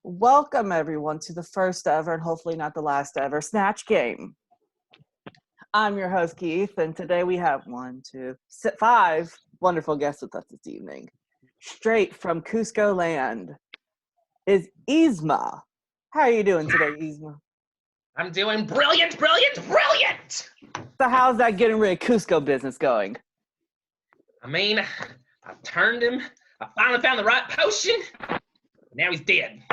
Welcome everyone to the first ever and hopefully not the last ever Snatch game. I'm your host Keith, and today we have 5 wonderful guests with us this evening. Straight from Cusco land is Yzma. How are you doing today, Yzma? I'm doing brilliant, brilliant, brilliant! So how's that getting rid of Cusco business going? I mean, I turned him, I finally found the right potion, now he's dead.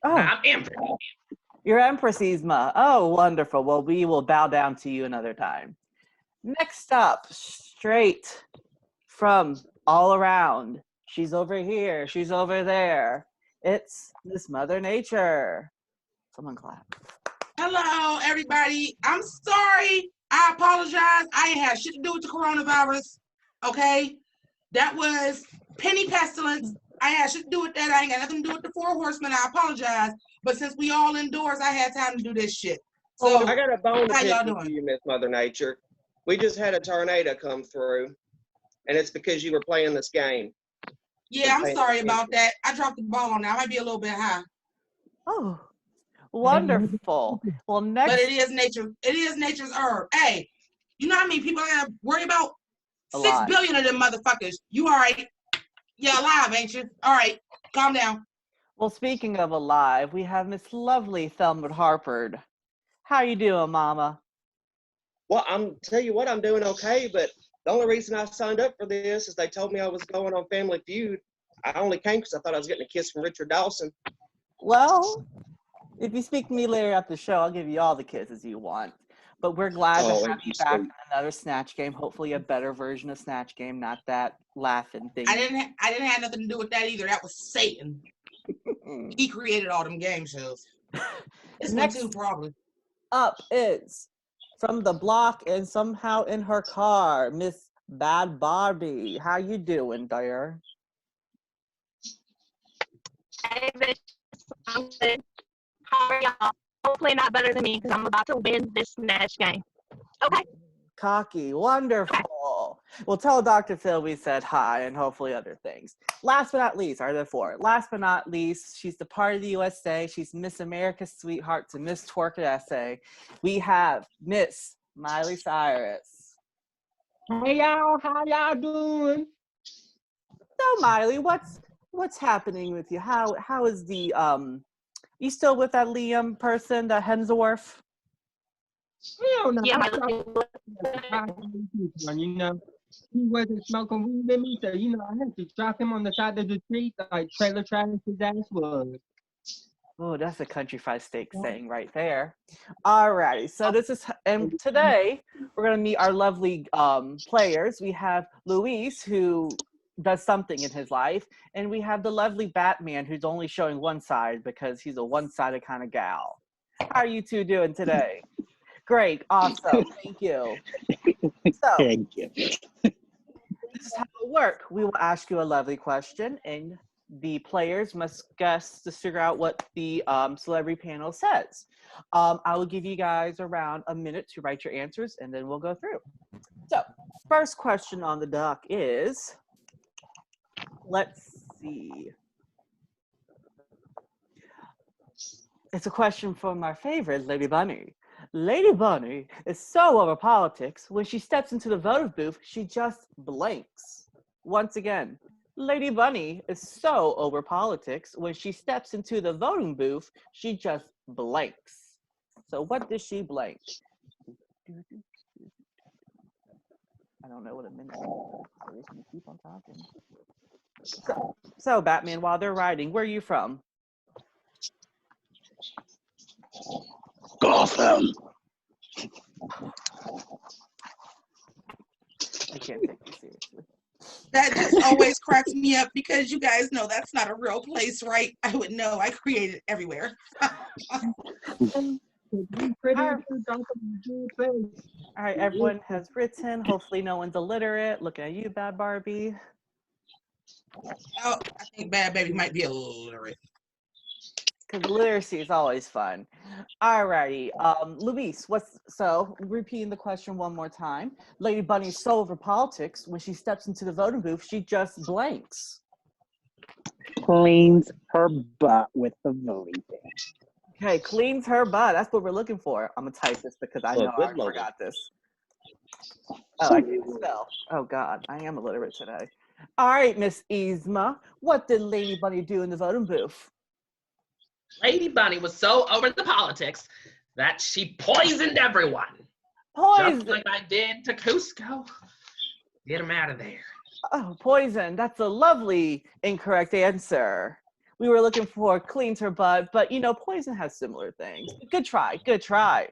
Oh, I'm Emperor. you're Empress Yzma. Oh, wonderful. Well, we will bow down to you another time. Next up, straight from all around. She's over here. She's over there. It's Miss Mother Nature. Someone clap. Hello, everybody. I'm sorry. I apologize. I ain't had shit to do with the coronavirus. Okay? That was penny pestilence. I ain't had shit to do with that. I ain't got nothing to do with the 4 horsemen. I apologize. But since we all indoors, I had time to do this shit. So, I got a bone to how y'all pick with doing? you, Miss Mother Nature. We just had a tornado come through, and it's because you were playing this game. Yeah, I'm sorry about that. I dropped the ball on that. I might be a little bit high. Oh, wonderful. Well, next. But it is nature. It is nature's herb. Hey, you know how many people I gotta worry about? A 6 lot. billion of them motherfuckers. You all right? Yeah, alive, ain't you? All right. Calm down. Well, speaking of alive, we have Miss Lovely Thelma Harpard. How you doing, Mama? Well, tell you what, I'm doing okay, but the only reason I signed up for this is they told me I was going on Family Feud. I only came because I thought I was getting a kiss from Richard Dawson. Well, if you speak to me later after the show, I'll give you all the kisses you want. But we're glad to have you back in another Snatch game. Hopefully a better version of Snatch game, not that laughing thing. I didn't have nothing to do with that either. That was Satan. He created all them game shows. This Next one too, probably. Up is from the block and somehow in her car, Miss Bad Barbie. How you doing, dear? Hey, bitch. I'm good. How are y'all? Hopefully not better than me because I'm about to win this Snatch game. Okay. Cocky, wonderful. Well, tell Dr. Phil we said hi and hopefully other things. Last but not least, are there 4? Last but not least, she's the part of the USA. She's Miss America's Sweetheart to Miss Twerk Essay. We have Miss Miley Cyrus. Hey y'all, how y'all doing? So Miley, what's happening with you? How is the you still with that Liam person, that Hemsworth? Hell no. Yeah, You know, he wasn't smoking weed with me, so I had to drop him on the side of the street like trailer trash his ass was. Oh, that's a country fried steak saying right there. Alrighty, so and today we're gonna meet our lovely players. We have Luis, who does something in his life, and we have the lovely Batman, who's only showing one side because he's a one-sided kind of gal. How are you two doing today? Great, awesome, thank you. So, Thank you. this is how it will work. We will ask you a lovely question, and the players must guess to figure out what the celebrity panel says. I will give you guys around a minute to write your answers, and then we'll go through. So, first question on the dock is, let's see. It's a question from our favorite, Lady Bunny. Lady Bunny is so over politics, when she steps into the voting booth, she just blanks. Once again, Lady Bunny is so over politics, when she steps into the voting booth, she just blanks. So what does she blank? I don't know what a minute is. Keep on talking. So Batman, while they're writing, where are you from? Gotham. I can't take you seriously. That just always cracks me up because you guys know that's not a real place, right? I would know. I create it everywhere. All right, everyone has written. Hopefully no one's illiterate. Looking at you, Bad Barbie. Oh, I think Bad Baby might be a little illiterate. Because literacy is always fun. Alrighty, Luis, repeating the question one more time. Lady Bunny is so over politics, when she steps into the voting booth, she just blanks. Cleans her butt with the voting thing. Okay, cleans her butt. That's what we're looking for. I'm gonna type this because I Oh, know I good already Lord. forgot this. Oh, I can't spell. Oh God, I am illiterate today. All right, Miss Yzma, what did Lady Bunny do in the voting booth? Lady Bunny was so over the politics that she poisoned everyone. Poison. Just like I did to Cusco. Get him out of there. Oh, poison. That's a lovely incorrect answer. We were looking for cleans her butt, but you know, poison has similar things. Good try. Good try.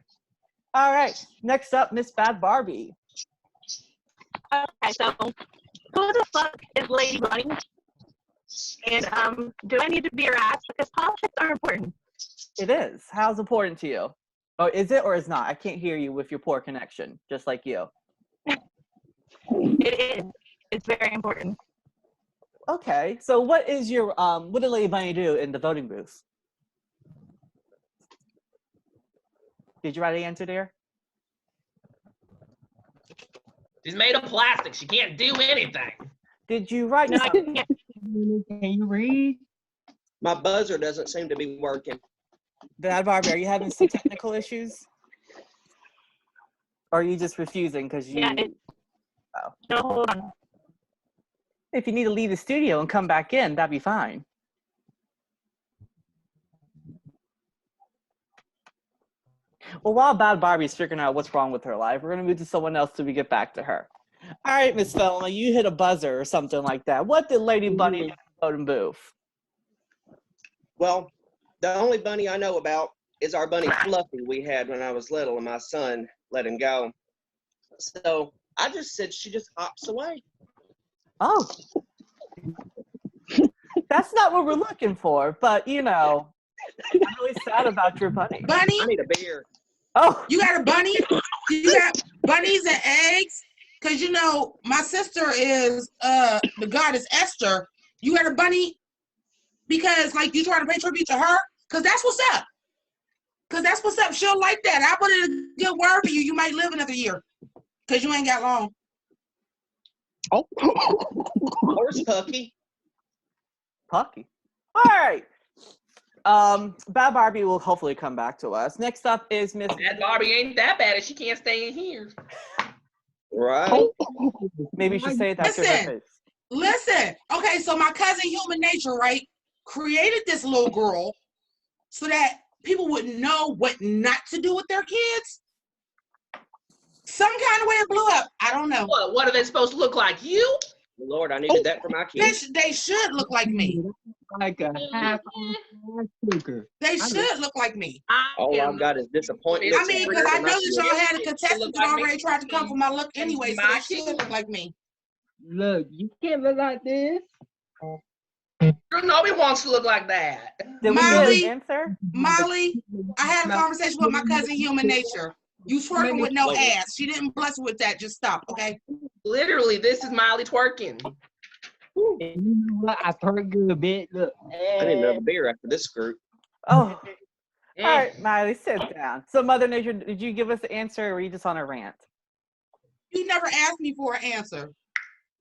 All right. Next up, Miss Bad Barbie. Okay, so who the fuck is Lady Bunny? And do I need to be her ass? Because politics are important. It is. How's important to you? Oh, is it or is not? I can't hear you with your poor connection, just like you. It is. It's very important. Okay. So what is your what did Lady Bunny do in the voting booth? Did you write the answer there? She's made of plastic. She can't do anything. Did you write No, I something? can't. Can you read? My buzzer doesn't seem to be working. Bad Barbie, are you having some technical issues? Or are you just refusing because you... Yeah, Oh. no, hold on. If you need to leave the studio and come back in, that'd be fine. Well, while Bad Barbie's figuring out what's wrong with her life, we're going to move to someone else till we get back to her. All right, Miss Thelma, you hit a buzzer or something like that. What did Lady Bunny do in the voting booth? Well, the only bunny I know about is our bunny Fluffy we had when I was little and my son let him go. So I just said she just hops away. Oh. That's not what we're looking for, but you know, I'm really sad about your bunny. Bunny, I need a beer. Oh, you got a bunny? You got bunnies and eggs? Because you know, my sister is the goddess Esther. You got a bunny because like you trying to pay tribute to her? Because that's what's up. Because that's what's up. She'll like that. I put in a good word for you. You might live another year. Because you ain't got long. Oh. Horse Pucky. Pucky. All right. Bad Barbie will hopefully come back to us. Next up is Miss. That Barbie ain't that bad if she can't stay in here. Right? Maybe you should say that to her face. Listen. Okay, so my cousin Human Nature, right, created this little girl so that people would know what not to do with their kids. Some kind of way it blew up. I don't know. What are they supposed to look like? You? Lord, I needed that for my kids. They should look like me. Like a half sticker. They should look like me. All I've got is disappointment. I mean, because I know that y'all had a Look contestant that like me. already tried to come for my look anyway, so they should look like me. Look, you can't look like this. Nobody wants to look like that. Did we Molly. get an answer? Molly, I had a conversation with my cousin Human Nature. You twerking with no ass. She didn't bless with that. Just stop, okay? Literally, this is Miley twerking. And you know what? I twerk good a bit. Look. I need another beer after this group. Oh. All right, Miley, sit down. So, Mother Nature, did you give us the answer or were you just on a rant? You never asked me for an answer.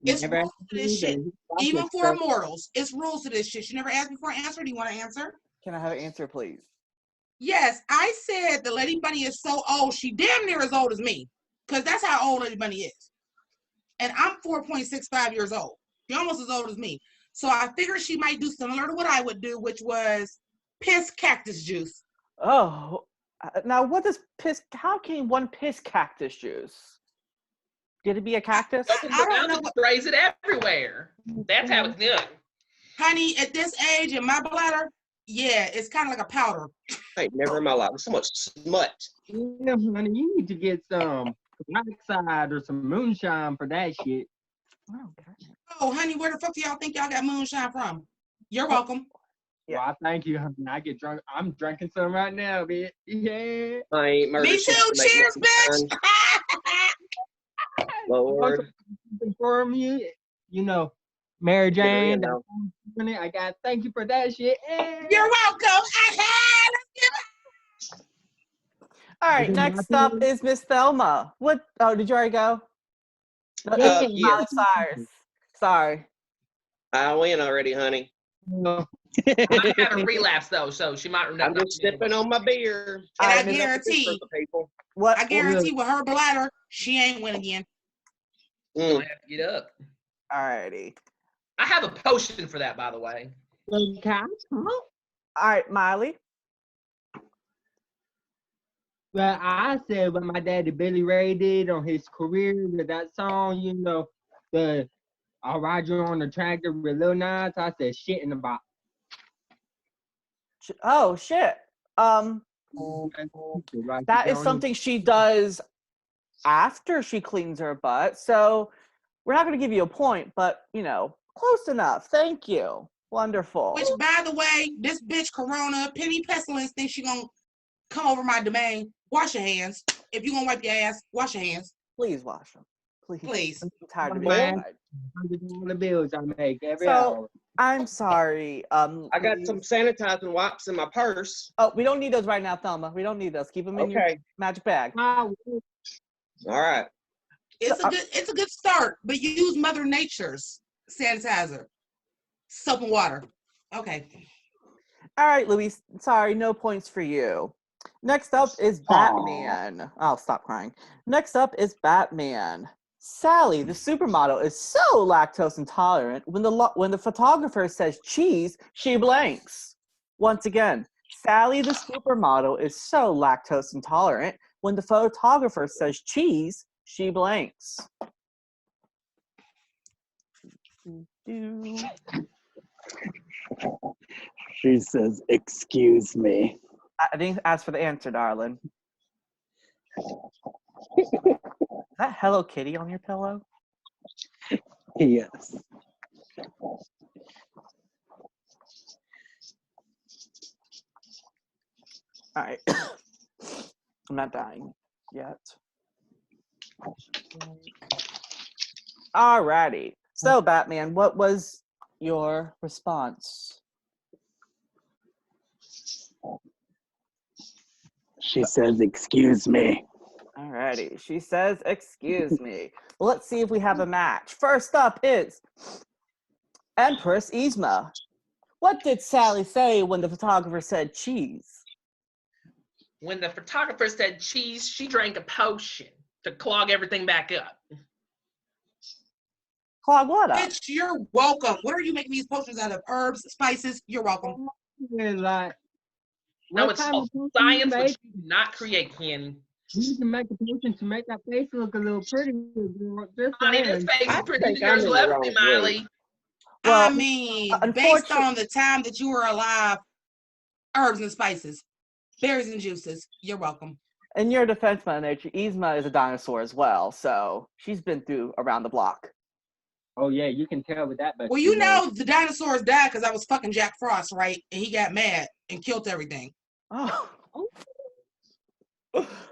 It's Never rules to this shit. Even for immortals, it's rules to this shit. You never asked me for an answer. Do you want an answer? Can I have an answer, please? Yes, I said the Lady Bunny is so old. She damn near as old as me. Because that's how old Lady Bunny is. And I'm 4.65 years old. She's almost as old as me. So I figured she might do similar to what I would do, which was piss cactus juice. Oh, now what does piss, how can one piss cactus juice? Did it be a cactus? I don't know what, Sprays it everywhere. That's how it's done. honey, at this age in my bladder, yeah, it's kind of like a powder. I ain't never in my life. So much smut. Yeah, honey, you need to get some oxide or some moonshine for that shit. Oh, honey, where the fuck do y'all think y'all got moonshine from? You're welcome. Yeah. Well, I thank you, honey. I get drunk. I'm drinking some right now, bitch. Yeah. I ain't murdered. Me too. Cheers, bitch. Lord. For me, you know, Mary Yeah, Jane. you know. I got thank you for that shit. You're welcome. Let's give it. All right, next up is Miss Thelma. What? Oh, did you already go? Yeah. Miley Cyrus. Sorry. I win already, honey. Might have a relapse though, so she might. I'm just sipping on my beer. And All I right, Miss- guarantee, People. What? I guarantee with her bladder, she ain't win again. Gonna have to get up. Alrighty. I have a potion for that, by the way. Okay. All right, Miley. Well, I said what my daddy Billy Ray did on his career with that song, you know, the I'll ride you on the tractor with Lil Nas. I said shit in the box. Oh shit. That is something she does after she cleans her butt. So we're not going to give you a point, but you know, close enough. Thank you. Wonderful. Which, by the way, this bitch Corona, Penny Pestilence, thinks she gonna come over my domain. Wash your hands. If you gonna wipe your ass, wash your hands. Please wash them. Please. Please. I'm tired of Man. being $100 bills I make every So- hour. I'm sorry. I got some sanitizing wipes in my purse. Oh, we don't need those right now, Thelma. We don't need those. Keep them in your Okay. magic bag. All right. It's a good start, but you use Mother Nature's sanitizer, soap and water. Okay. All right, Luis. Sorry, no points for you. Next up is Batman. Oh, stop crying. Next up is Batman. Sally, the supermodel, is so lactose intolerant. When the photographer says cheese, she blanks. Once again, Sally, the supermodel, is so lactose intolerant. When the photographer says cheese, she blanks. She says, "Excuse me." I didn't ask for the answer, darling. Is that Hello Kitty on your pillow? Yes. All right. I'm not dying yet. Alrighty. So, Batman, what was your response? She says, "Excuse me." Alrighty. She says, excuse me. Well, let's see if we have a match. First up is Empress Yzma. What did Sally say when the photographer said cheese? When the photographer said cheese, she drank a potion to clog everything back up. Clog what up? Bitch, you're welcome. What are you making these potions out of? Herbs, spices? You're welcome. Like, No, what it's kind called of potion science, you which make? you do not create, Kenny. You can make a potion to make that face look a little prettier. Girl. Just Honey, this saying. face I is pretty think than yours I'm in will the ever wrong be, Miley. Well, I mean, based unfortunately- on the time that you were alive, herbs and spices, berries and juices, you're welcome. In your defense, Mother Nature, Yzma is a dinosaur as well, so she's been through around the block. Oh yeah, you can tell with that. But Well, you know the dinosaurs died because I was fucking Jack Frost, right? And he got mad and killed everything. Oh.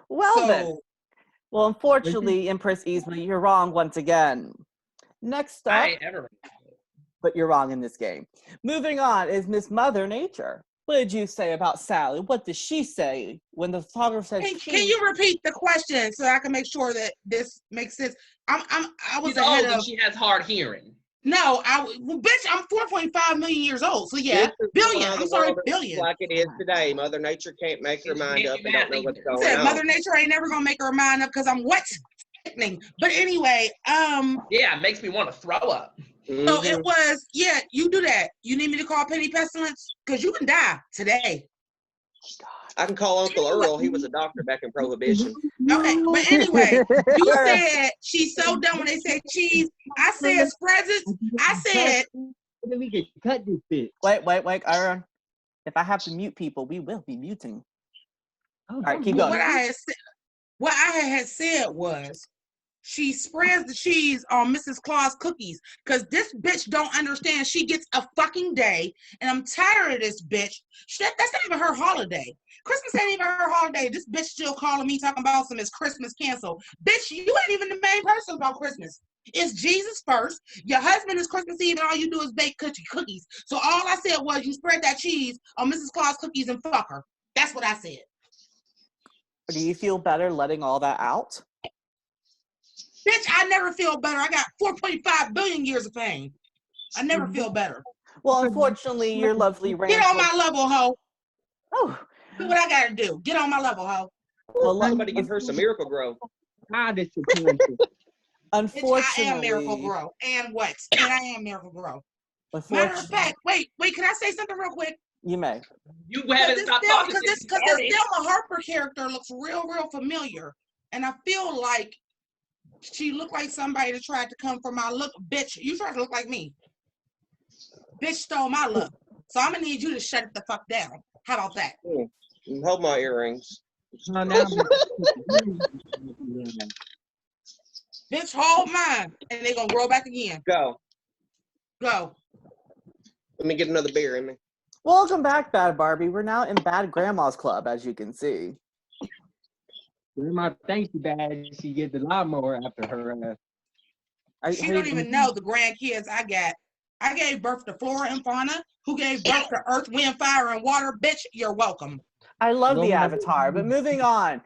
Well then. So, Well, unfortunately, Empress Yzma, you're wrong once again. Next up, I ain't ever. but you're wrong in this game. Moving on is Miss Mother Nature. What did you say about Sally? What did she say when the photographer said can you repeat the question so I can make sure that this makes sense? I was She's ahead old and of. she has hard hearing. No, bitch, I'm 4.5 million years old. So yeah, This is billion. why the I'm sorry, world is billion. like it is today. Mother Nature can't make her mind up and don't know what's I going said on. Mother Nature ain't never gonna make her mind up because I'm what? Sickening. But anyway, Yeah, it makes me want to throw up. so it was, yeah, you do that. You need me to call Penny Pestilence? Because you can die today. I can call Uncle Earl. He was a doctor back in Prohibition. Okay, but anyway, you said she's so dumb when they say cheese. I said presents. I said we can cut this bitch. Wait, Aaron. If I have to mute people, we will be muting. Oh, All right, keep what going. I had said was she spreads the cheese on Mrs. Claus cookies because this bitch don't understand she gets a fucking day, and I'm tired of this bitch. That's not even her holiday. Christmas ain't even her holiday. This bitch still calling me talking about some is Christmas canceled. Bitch, you ain't even the main person about Christmas. It's Jesus first. Your husband is Christmas Eve, and all you do is bake cookies. So all I said was you spread that cheese on Mrs. Claus cookies and fuck her. That's what I said. Do you feel better letting all that out? Bitch, I never feel better. I got 4.5 billion years of pain. I never feel better. Well, unfortunately, your lovely Get rant. on my level, ho. Oh, Do what I gotta do. Get on my level, ho. well, Somebody give her some Miracle Grow. God, it's disappointing. Bitch, I am unfortunately, Miracle Grow. And what? And I am Miracle Grow. Matter of unfortunately, fact, wait, can I say something real quick? you may. You haven't stopped talking Because since this you started. Thelma Harper character looks real familiar. And I feel like she looked like somebody that tried to come for my look. Bitch, you tried to look like me. Bitch stole my look. So I'm gonna need you to shut it the fuck down. How about that? Hold my earrings. No, now Bitch, hold mine. And they're gonna grow back again. Go. Go. Let me get another beer in me. Welcome back, Bad Barbie. We're now in Bad Grandma's Club, as you can see. Grandma thinks she bad. She gets a lot more after her. She don't even know the grandkids I got. I gave birth to Flora and Fauna, who gave birth to Earth, Wind, Fire, and Water. Bitch, you're welcome. I love the Roman- Avatar, but moving on.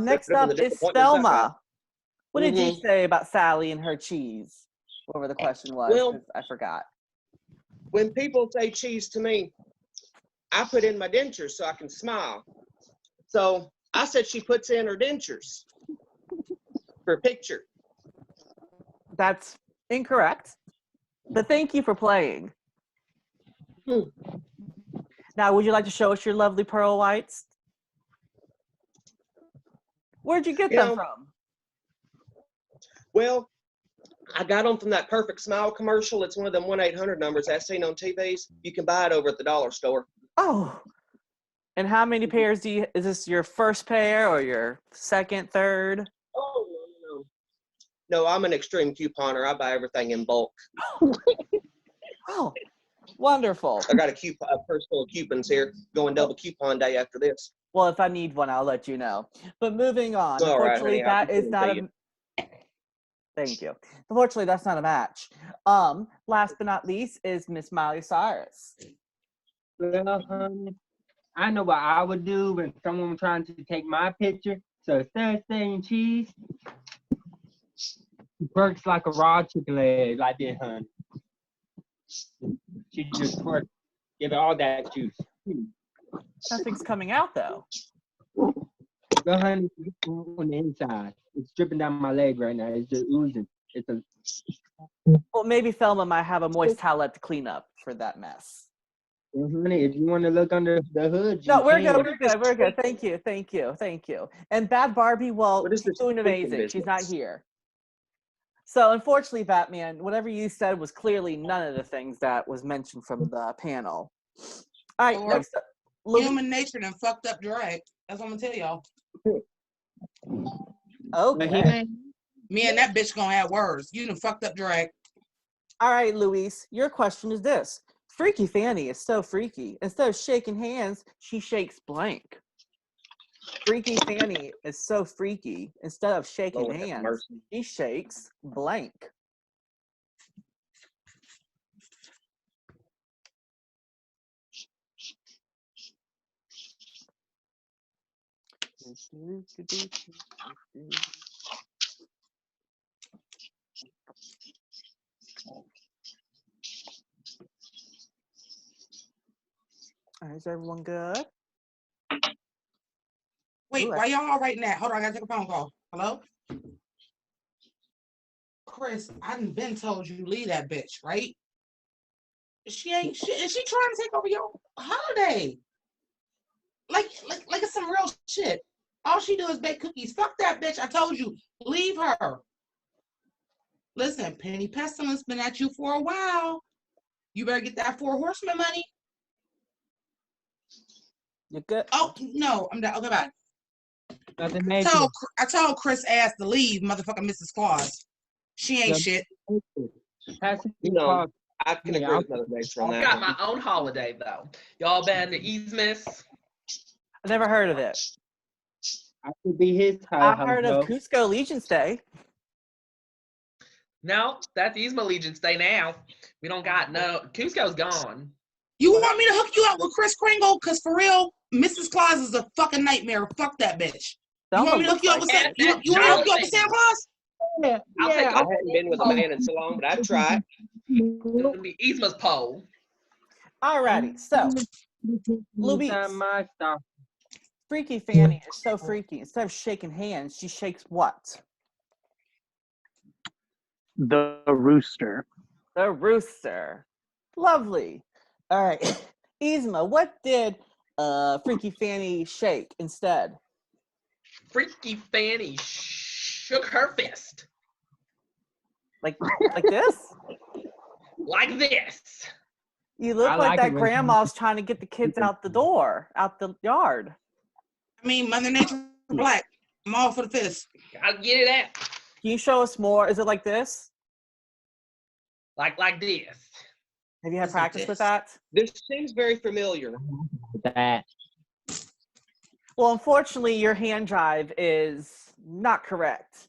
Next Better up than the is disappointments I got. Thelma. What did you Mhm. say about Sally and her cheese? Whatever the question was, Well- 'cause I forgot. When people say cheese to me, I put in my dentures so I can smile. So I said she puts in her dentures for a picture. That's incorrect, but thank you for playing. Hmm. Now, would you like to show us your lovely pearl whites? Where'd you get You them know, from? Well, I got them from that Perfect Smile commercial. It's one of them 1-800 numbers I've seen on TVs. You can buy it over at the dollar store. Oh, and how many pairs is this your first pair or your second, third? Oh, no. No, I'm an extreme couponer. I buy everything in bulk. Oh, wonderful. I got a purse full of coupons here. Going double coupon day after this. Well, if I need one, I'll let you know. But moving on, All right, unfortunately, honey, I'll that be is sure not to a. you. Thank you. Unfortunately, that's not a match. Last but not least is Miss Miley Cyrus. Well, honey, I know what I would do when someone was trying to take my picture. So instead of saying cheese, she works like a raw chicken leg, like this, honey. She just twerk, give it all that juice. Nothing's coming out though. Well, honey, it's on the inside. It's dripping down my leg right now. It's just oozing. It's a Well, maybe Thelma might have a moist towelette to clean up for that mess. well, honey, if you want to look under the hood, No, you we're can. good. We're good. We're good. Thank you. Thank you. Thank you. And Bad Barbie, well, What is she's this doing tweaking amazing. She's not business? here. So unfortunately, Batman, whatever you said was clearly none of the things that was mentioned from the panel. All right, Or next up. Louis. Human nature done fucked up drag. That's what I'm gonna tell y'all. But he Okay. ain't. Me and that bitch gonna have words. You done fucked up drag. All right, Luis, your question is this. Freaky Fanny is so freaky. Instead of shaking hands, she shakes blank. Freaky Fanny is so freaky. Instead of shaking Lord have hands, mercy. she shakes blank. All right, is everyone good? Wait, Ooh, why y'all writing that? Hold on, I gotta take a phone call. Hello? Chris, I done been told you leave that bitch, right? Is she trying to take over your holiday? Like it's some real shit. All she do is bake cookies. Fuck that bitch. I told you, leave her. Listen, Penny Pestilence been at you for a while. You better get that 4 Horsemen money. you're good. Oh no, I'm done. Okay, bye. Nothing I major. told Chris ass to leave, motherfucking Mrs. Claus. She ain't shit. Pass it You to know, Paul. I can Yeah, agree with Mother Nature on I've that got one. my own holiday though. Y'all been to Eastmas? I never heard of it. I could be his I heard of hello. Cusco Legion's Day. No, that's Eastma Legion's Day now. We don't got no. Cusco's gone. You want me to hook you up with Chris Kringle? Cause for real, Mrs. Claus is a fucking nightmare. Fuck that bitch. You want me to hook you up with like you want me to hook you up with Santa Claus? Yeah, I'll take I hadn't been with a man in so long, but I'd try it. It'll be Eastma's pole. Alrighty, so Inside Luis, my stuff. Freaky Fanny is so freaky. Instead of shaking hands, she shakes what? The rooster. The rooster. Lovely. All right, Yzma, what did Freaky Fanny shake instead? Freaky Fanny shook her fist Like this? like this. You look I like like that it when- grandma's trying to get the kids out the door, out the yard. I mean, Mother Nature black. I'm all for the fist. Gotta get it out Can you show us more? Is it like this? like this. Have you had Is it practice with this? that? This seems very familiar. That. Well, unfortunately, your hand jive is not correct.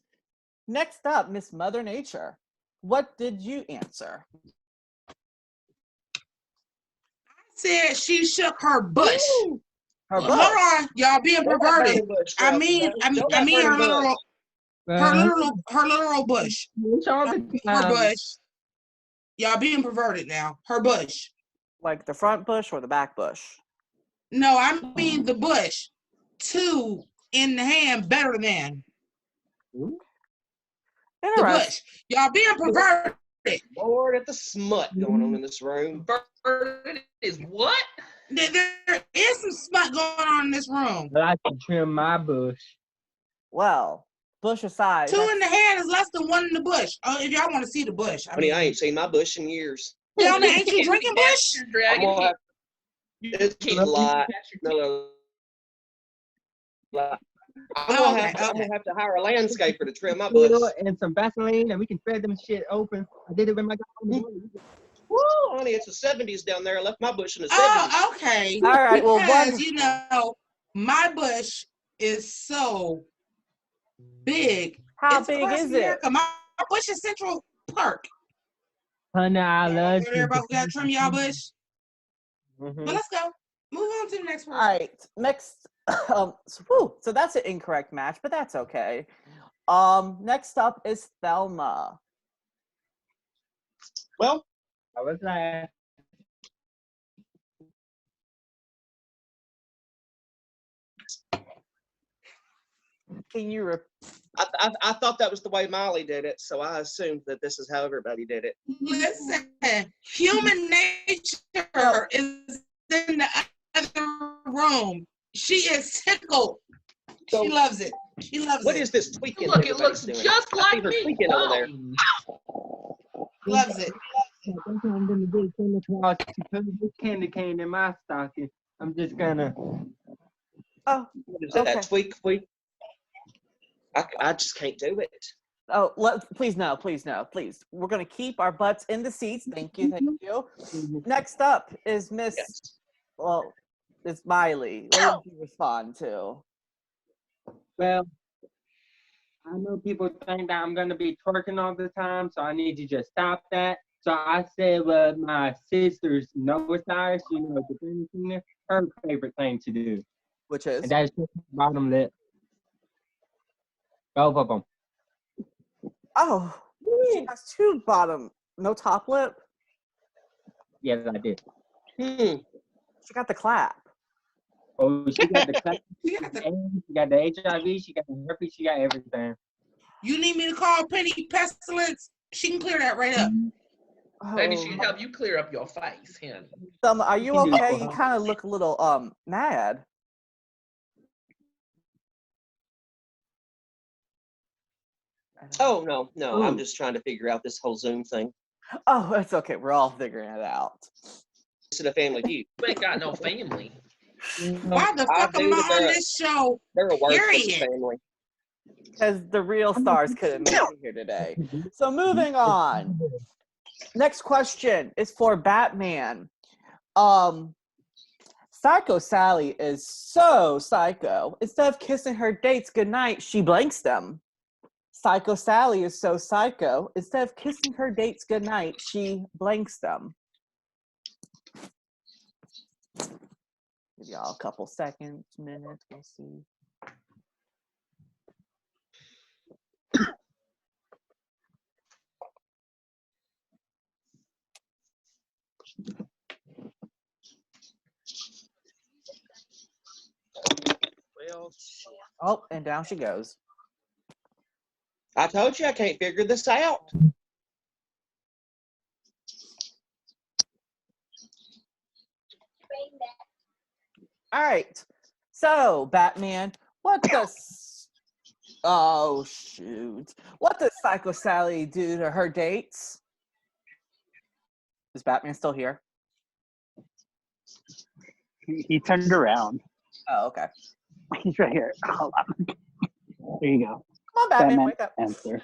Next up, Miss Mother Nature. What did you answer? Said she shook her bush. Her Hold bush. on, y'all being Don't let perverted. burning bush, I girl. mean, I Don't mean let her burning bush. literal, her literal bush. It's all the Her time. bush. Y'all being perverted now. Her bush. Like the front bush or the back bush? No, I mean the bush. Two in the hand better than the Interesting. bush. Y'all being perverted. Lord, at the smut going on in this room. Bird is what? There is some smut going on in this room. I like to trim my bush. Well, bush aside. Two in the hand is less than one in the bush. Oh, if y'all want to see the bush. Honey, I ain't seen my bush in years. Donna, ain't you drinking bush? I'm gonna have, it's a lot. No. I'm gonna have to hire a landscaper to trim my bush. And some Vaseline, and we can thread them shit open. I did it with my guy. Woo, honey, it's the 70s down there. I left my bush in the 70s. Oh, okay. All right, well, Because, one. you know, my bush is so big. How It's big across is it? America. My bush is Central Park. Honey, I love you. Everybody got to trim y'all bush. Mhm. But let's go. Move on to the next All person. right, next. So that's an incorrect match, but that's okay. Next up is Thelma. Well, I was like, Can you I thought that was the way Molly did it, so I assumed that this is how everybody did it. Listen, human nature is in the other room. She is tickled. So, She loves it. She loves what it. is this tweaking? Look, it everybody's looks doing? just I see like her me. tweaking over there. Loves it. I'm gonna do Santa Claus to put this candy cane in my stocking. I'm just gonna. Oh, What is that? Okay. Tweak? I just can't do it. oh, please no, please no, please. We're gonna keep our butts in the seats. Thank you, thank you. Next up is Miss. Yes. Well, it's Miley. What did you respond to? Well, I know people think that I'm gonna be twerking all the time, so I need you to just stop that. So I said what my sister's nose size, you know, the thing in there, her favorite thing to do, Which is? and that's just bottom lip. Both of them. Oh, she has two bottom, no top lip. Yes, I did. She got the clap. Oh, she got the clap, She got the- she got the HIV, she got the herpes, she got everything. You need me to call Penny Pestilence? She can clear that right up. Maybe she Oh. can help you clear up your face, honey. Thelma, are you can do okay? that. You kind of look a little mad. Oh no, I'm Ooh. just trying to figure out this whole Zoom thing. Oh, it's okay. We're all figuring it out. It's a family feud. You ain't got no family. Why the I fuck am do, I but on this show? They're a worthless Period. family. Because the real stars couldn't make it here today. So moving on. Next question is for Batman. Psycho Sally is so psycho. Instead of kissing her dates goodnight, she blanks them. Psycho Sally is so psycho. Instead of kissing her dates goodnight, she blanks them. Give y'all a couple seconds, minutes, we'll see. Oh, shit. Oh, and down she goes. I told you I can't figure this out. All right. So, Batman, what does oh shoot. What does Psycho Sally do to her dates? Is Batman still here? He turned around. Oh, okay. He's right here. Hold on. There you go. Come on, Batman, Batman wake up. answer.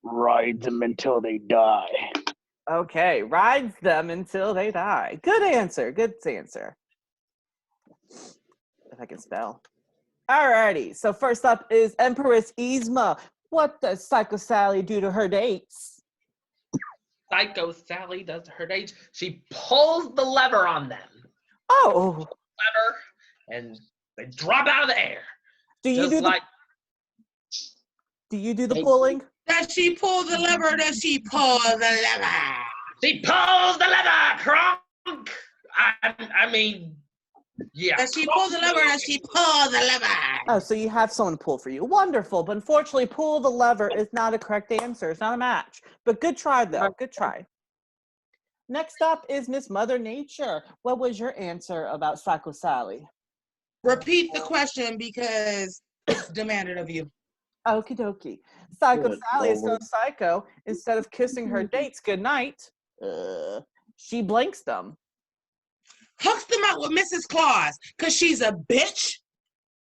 Rides them until they die. Okay, rides them until they die. Good answer. Good answer. If I can spell. Alrighty. So first up is Empress Yzma. What does Psycho Sally do to her dates? Psycho Sally does her dates. She pulls the lever on them. Oh, Lever, and they drop out of the air. do you Just do like do you do the Hey. pulling? Does she pull the lever? Does she pull the lever? she pulls the lever, Kronk. I mean, yeah. Does she pull the lever? Does she pull the lever? Oh, so you have someone to pull for you. Wonderful. But unfortunately, pull the lever is not a correct answer. It's not a match. But good try, though. Good try. Next up is Miss Mother Nature. What was your answer about Psycho Sally? Repeat the question because it's demanded of you. Okie dokie. Psycho Good Sally is so Lord. psycho. Instead of kissing her dates goodnight, she blanks them. Hooks them up with Mrs. Claus because she's a bitch.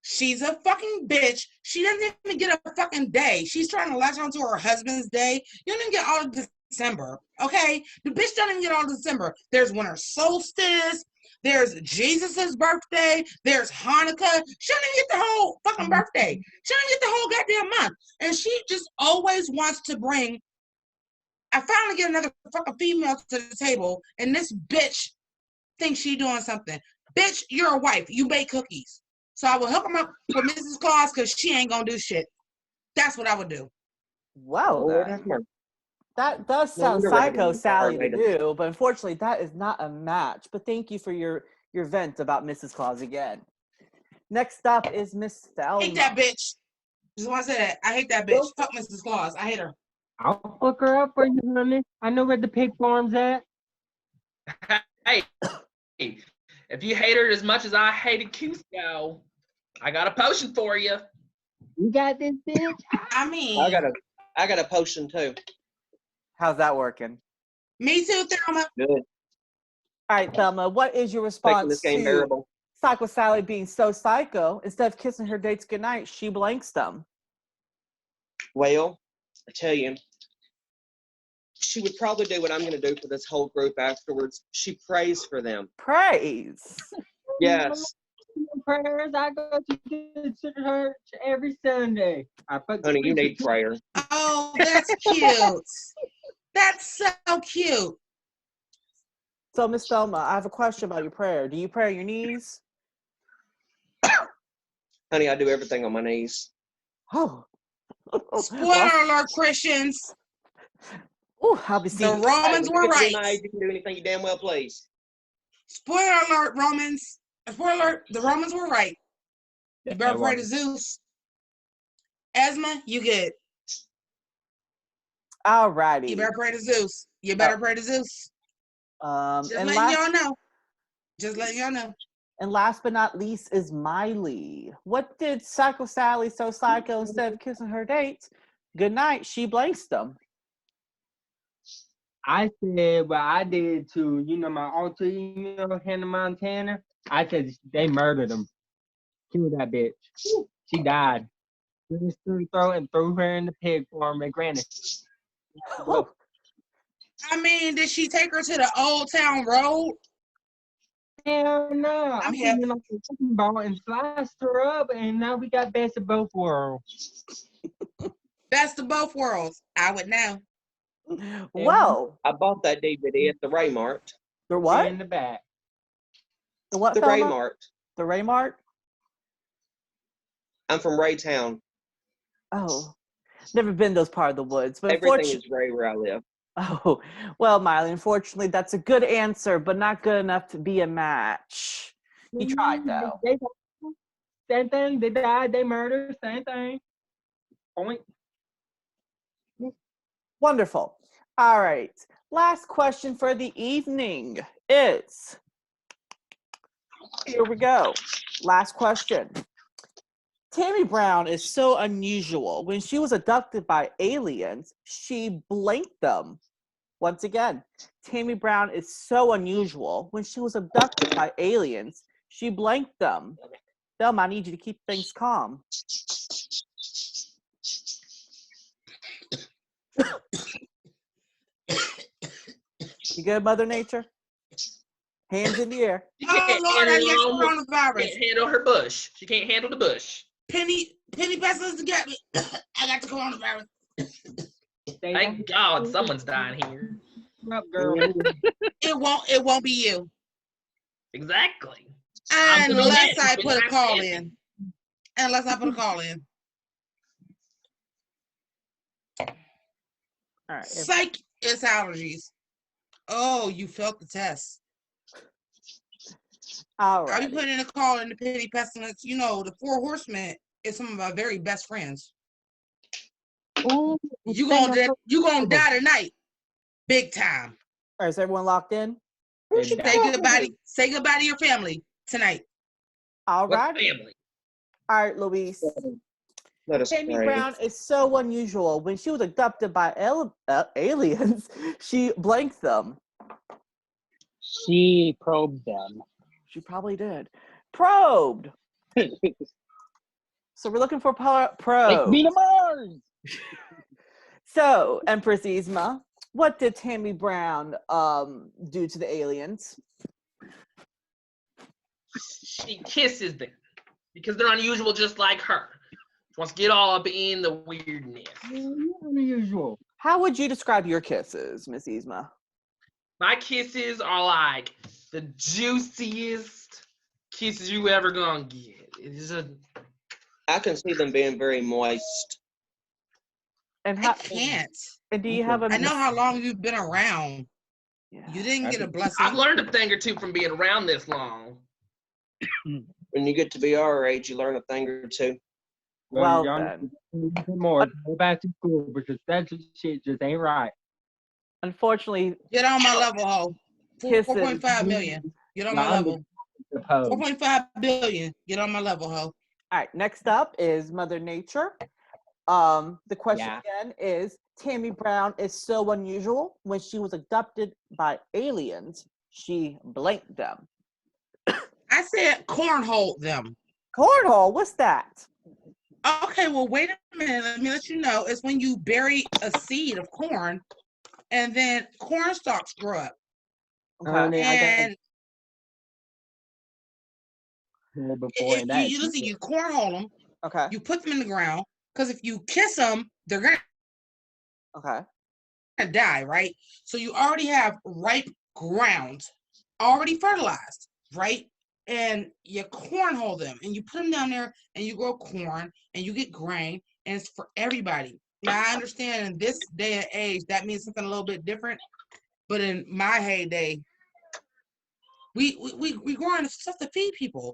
She's a fucking bitch. She doesn't even get a fucking day. She's trying to latch onto her husband's day. You don't even get all of December, okay? The bitch doesn't even get all of December. There's winter solstice. There's Jesus's birthday. There's Hanukkah. She doesn't even get the whole fucking birthday. She doesn't get the whole goddamn month. And she just always wants to bring, I finally get another fucking female to the table, and this bitch thinks she doing something. Bitch, you're a wife. You bake cookies. So I will hook him up with Mrs. Claus because she ain't gonna do shit. That's what I would do. Well, Lord then. have mercy. That does No sound wonder we're Psycho having Sally to R-rated. do, but unfortunately, that is not a match. But thank you for your vent about Mrs. Claus again. Next up is Miss I hate Thelma. that bitch. Just want to say that. I hate that bitch. Fuck Mrs. Claus. I hate her. I'll fuck her up for you, honey. I know where the pig farm's at. Hey, if you hate her as much as I hated Cusco, I got a potion for you. You got this, bitch? I mean, I got a potion too. How's that working? me too, Thelma. Good. All right, Thelma, what is your Making response this game to bearable. Psycho Sally being so psycho? Instead of kissing her dates goodnight, she blanks them. Well, I tell you, she would probably do what I'm going to do for this whole group afterwards. She prays for them. Praise. Yes, Prayers. I go to church every Sunday. I put the honey, you preacher need prayer. Oh, that's cute. That's so cute. So, Miss Thelma, I have a question about your prayer. Do you pray on your knees? Honey, I do everything on my knees. Oh. Spoiler alert, Christians. Oh, I'll be The seeing. Romans Hey, were when you get to be right. my age, you can do anything you damn well please. Spoiler alert, Romans. Spoiler alert, the Romans were right. You better pray to Zeus. Esma, you good. All righty. You better pray to Zeus. You better pray to Zeus. Just And letting y'all know. Just letting y'all know. And last but not least is Miley. What did Psycho Sally so psycho instead of kissing her dates? Good night. She blanks them. I said what I did to, my alter ego, Hannah Montana. I said they murdered him. Killed that bitch. She died. Slit her throat and threw her in the pig farm at Granny. Oh, I mean, did she take her to the Old Town Road? Hell no. I'm I'm here. thinking like a cooking ball and sliced her up, and now we got best of both worlds. Best of both worlds. I would know. well, I bought that DVD at the Raymart. the what? In the back. The what? The Thelma? Raymart. The Raymart? I'm from Raytown. Oh, never been those part of the woods. But Everything is Ray where I live. oh, well, Miley, unfortunately, that's a good answer, but not good enough to be a match. You tried, though. Same thing. They died, they murdered, same thing. Point. Wonderful. All right. Last question for the evening is, here we go. Last question. Tammy Brown is so unusual. When she was abducted by aliens, she blanked them. Once again, Tammy Brown is so unusual. When she was abducted by aliens, she blanked them. Thelma, I need you to keep things calm. You good, Mother Nature? Hands in the air. She Oh can't Lord, I handle got her own- coronavirus. can't handle her bush. She can't handle the bush. Penny pestilence to get me. I got the coronavirus. Thank God someone's dying here. Up, girl. It won't be you. Exactly. I'm the Unless man I with put a my call family. in. Unless I put a call in. All right. Psych, it's allergies. Oh, you failed the test. All I'll be right. putting in a call in the Penny pestilence. You know, the 4 horsemen is some of our very best friends. Oh, You gonna die tonight. Big time. All right, is everyone locked in? Say goodbye to your family tonight. All What right. family? All right, Luis. Let us Tammy pray. Brown is so unusual. When she was abducted by aliens, she blanked them. she probed them. She probably did. Probed. So we're looking for Take probe. me to Mars. So, Empress Yzma, what did Tammy Brown do to the aliens? She kisses them because they're unusual, just like her. She wants to get all up in the weirdness. Unusual. How would you describe your kisses, Miss Yzma? My kisses are like the juiciest kisses you ever gonna get. It's just I can see them being very moist. And I how? can't. And do you have a? I know how long you've been around. Yeah. You didn't get a blessing. I've learned a thing or two from being around this long. When you get to be our age, you learn a thing or two. Well y'all then. need to do more. Go back to school because that shit just ain't right. Unfortunately, Get on my level, ho. Kisses. 4.5 million. Get on my I'm level. Supposed. 4.5 billion. Get on my level, ho. all right. Next up is Mother Nature. The question Yeah. again is: Tammy Brown is so unusual. When she was abducted by aliens, she blanked them. I said cornhole them. Cornhole. What's that? Okay, well, wait a minute. Let me let you know. It's when you bury a seed of corn and then corn stalks grow up. Okay. Honey, I got And before if that. you listen, you cornhole them, Okay. you put them in the ground, because if you kiss them, they're going Okay. to die, right? So you already have ripe ground, already fertilized, right? And you cornhole them and you put them down there and you grow corn and you get grain and it's for everybody. Now I understand in this day and age that means something a little bit different, but in my heyday, we growing stuff to feed people.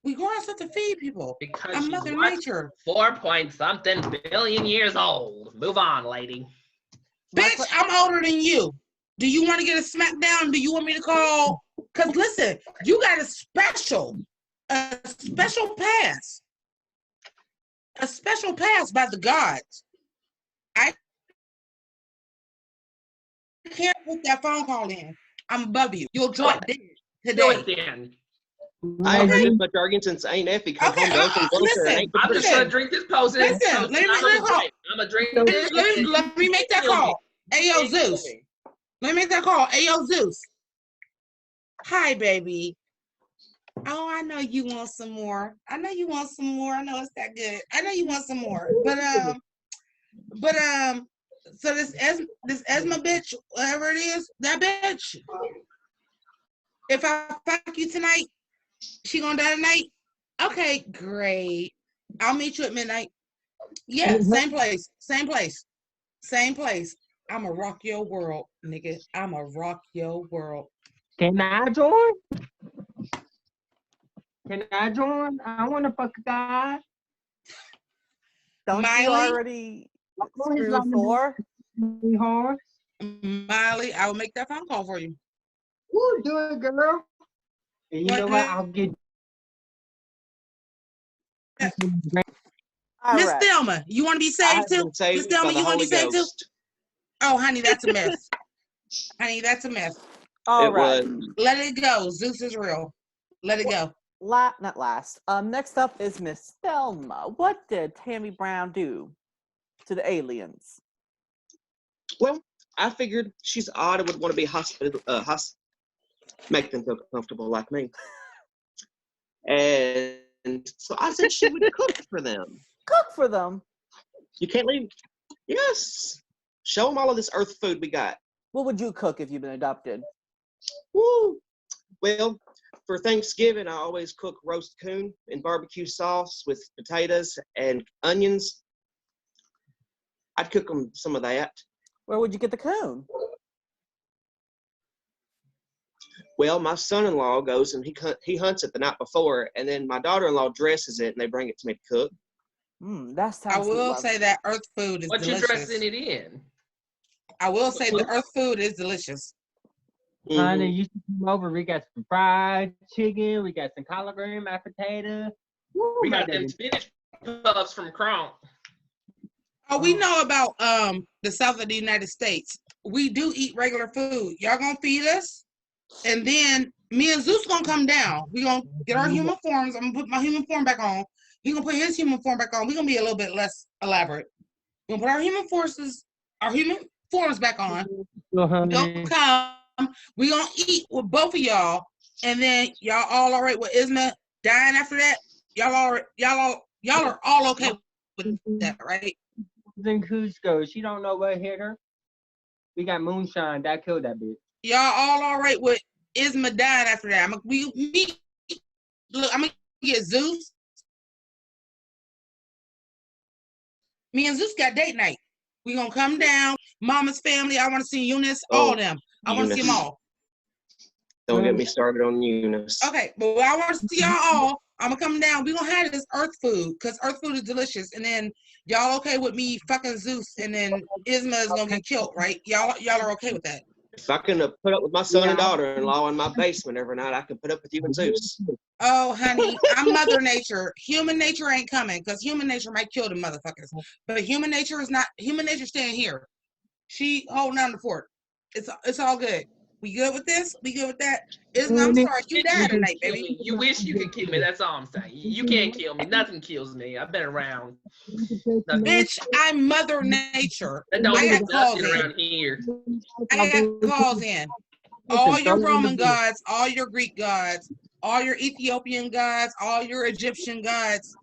We growing stuff to feed people. Because I'm she's Mother what? Nature. 4-point-something billion years old. Move on, lady. Bitch, I'm older than you. Do you want to get a smackdown? Do you want me to call? Because listen, you got a special pass. A special pass by the gods. I can't put that phone call in. I'm above you. You'll drop dead Do it today. then. I ain't Okay. heard much arguing since Aunt Effie come Okay, home. Broken closer listen. and ain't I'm just gonna drink this potion. Listen, let me drink. let me make that call. Ayo, Zeus. Let me make that call. Ayo, Zeus. Hi, baby. Oh, I know you want some more. I know you want some more. I know it's that good. I know you want some more. But so this Esma bitch, whatever it is, that bitch. If I fuck you tonight, she gonna die tonight? Okay, great. I'll meet you at midnight. Yeah, same place, same place, same place. I'ma rock your world, nigga. I'ma rock your world. Can I join? Can I join? I want to fuck a guy. Don't you Miley? already screw Thor? Hard. Miley, I will make that phone call for you. Ooh, do it, girl. And you know what? I'll get. All Miss right. Thelma, you want to be I saved have too? been saved Miss Thelma, by the you want to Holy be saved too? Ghost. Oh, honey, that's a myth. Honey, that's a myth. All It right. was. Let it go. Zeus is real. Let it go. Not last. Next up is Miss Thelma. What did Tammy Brown do to the aliens? Well, I figured she's odd and would want to be make them feel comfortable like me. And so I said she would cook for them. Cook for them. You can't leave. Yes. Show them all of this earth food we got. What would you cook if you've been adopted? Woo. Well, for Thanksgiving, I always cook roast coon in barbecue sauce with potatoes and onions. I'd cook them some of that. Where would you get the coon? Well, my son-in-law goes and he hunts it the night before, and then my daughter-in-law dresses it and they bring it to me to cook. That I sounds will lovely. say that earth food is What you delicious. dressing it in? I will say the earth food is delicious. Honey, you should come over. We got some fried chicken. We got some collard green, mashed potato. Woo, We my got them baby. spinach puffs from Kronk. Oh, we know about the south of the United States. We do eat regular food. Y'all gonna feed us, and then me and Zeus gonna come down. We gonna get our human forms. I'm gonna put my human form back on. He gonna put his human form back on. We gonna be a little bit less elaborate. We gonna put our human forms back on. Well, We honey, gonna come. We gonna eat with both of y'all, and then y'all all right with Isma dying after that. Y'all are all okay with that, right? in Cusco. She don't know what hit her. We got moonshine. That killed that bitch. Y'all all right with Isma dying after that. I'm gonna get Zeus. Me and Zeus got date night. We gonna come down. Mama's family. I want to see Eunice. All of them. I want to see them all. Don't get me started on Eunice. Okay, but I want to see y'all all. I'm gonna come down. We gonna have this earth food because earth food is delicious. And then y'all okay with me fucking Zeus? And then Isma is gonna get killed, right? Y'all are okay with that? If I can put up with my son and daughter-in-law in my basement every night, I can put up with you and Zeus. Oh, honey, I'm Mother Nature. Human nature ain't coming because human nature might kill the motherfuckers. But human nature is not. Human nature staying here. She holding down the fort. It's all good. We good with this? We good with that? Isma, I'm sorry. You died tonight, baby. You wish you could kill me. That's all I'm saying. You can't kill me. Nothing kills me. I've been around. Nothing. Bitch, I'm Mother Nature. That don't I mean got calls nothing in. around here. I got calls in. All your Roman gods, all your Greek gods, all your Ethiopian gods, all your Egyptian gods.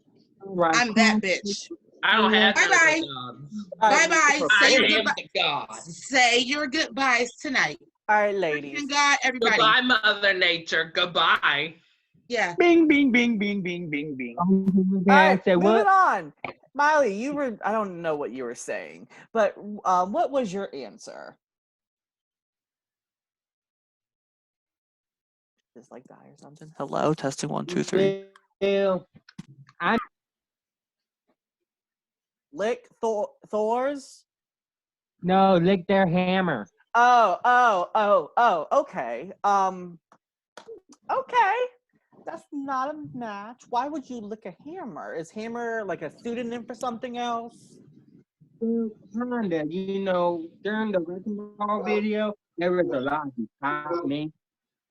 I'm that bitch. I don't have none of Bye-bye. the gods. Bye-bye. I Say your am goodbye. the god. Say your goodbyes tonight. All right, ladies. And God, everybody. Goodbye, Mother Nature. Goodbye. Yeah. Bing, bing, bing, bing, bing, bing, bing. All right, moving on. Miley, I don't know what you were saying, but what was your answer? Just like die or something. Hello, testing 1, 2, 3. I Lick Thor's? no lick their hammer. Oh, okay. Okay. That's not a match. Why would you lick a hammer? Is hammer like a pseudonym for something else? Kinda, you know, during the wrecking ball video, there was a lot of hot meat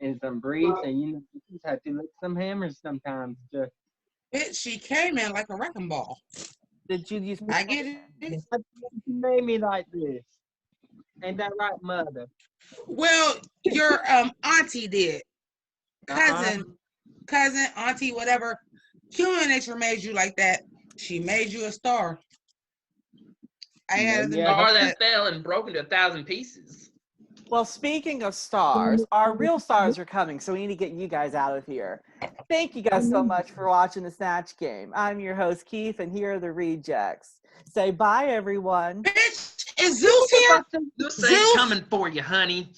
and some briefs, and you know, you just have to lick some hammers sometimes. Just Bitch, she came in like a wrecking ball. Did you use? I get it. you made me like this. Ain't that right, mother? Well, your auntie did. Cousin, auntie, whatever. Human nature made you like that. She made you a star. I had Yeah. Star that fell and broke into 1,000 pieces. Well, speaking of stars, our real stars are coming, so we need to get you guys out of here. Thank you guys so much for watching the Snatch Game. I'm your host, Keith, and here are the rejects. Say bye, everyone. Bitch, is Zeus here? Zeus ain't coming for you, honey.